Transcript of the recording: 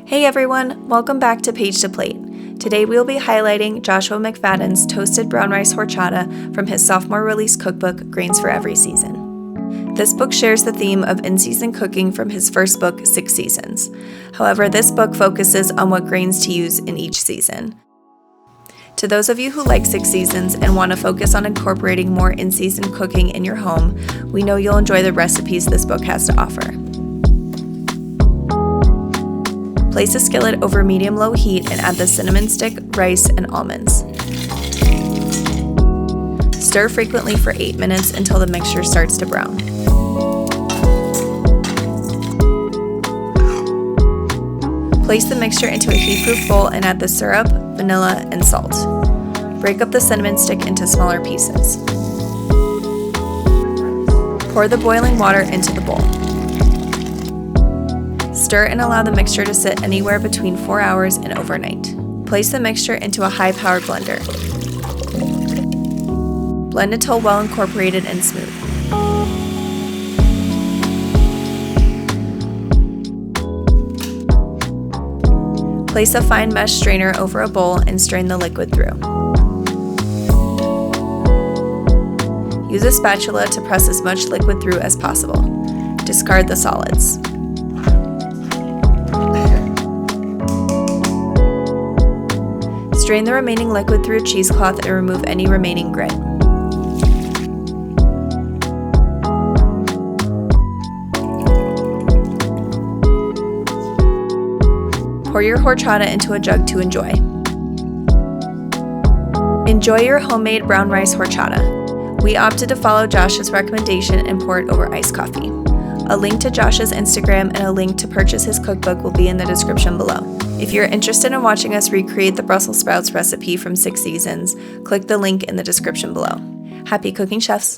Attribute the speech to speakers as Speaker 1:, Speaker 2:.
Speaker 1: Hey everyone, welcome back to Page to Plate. Today we will be highlighting Joshua McFadden's toasted brown rice horchata from his sophomore release cookbook, Grains for Every Season. This book shares the theme of in-season cooking from his first book, 6 Seasons. However, this book focuses on what grains to use in each season. To those of you who like 6 Seasons and want to focus on incorporating more in-season cooking in your home, we know you'll enjoy the recipes this book has to offer. Place a skillet over medium-low heat and add the cinnamon stick, rice, and almonds. Stir frequently for 8 minutes until the mixture starts to brown. Place the mixture into a heat-proof bowl and add the syrup, vanilla, and salt. Break up the cinnamon stick into smaller pieces. Pour the boiling water into the bowl. Stir and allow the mixture to sit anywhere between 4 hours and overnight. Place the mixture into a high-powered blender. Blend until well incorporated and smooth. Place a fine mesh strainer over a bowl and strain the liquid through. Use a spatula to press as much liquid through as possible. Discard the solids. Strain the remaining liquid through a cheesecloth and remove any remaining grit. Pour your horchata into a jug to enjoy. Enjoy your homemade brown rice horchata. We opted to follow Josh's recommendation and pour it over iced coffee. A link to Josh's Instagram and a link to purchase his cookbook will be in the description below. If you're interested in watching us recreate the Brussels sprouts recipe from 6 Seasons, click the link in the description below. Happy cooking, chefs!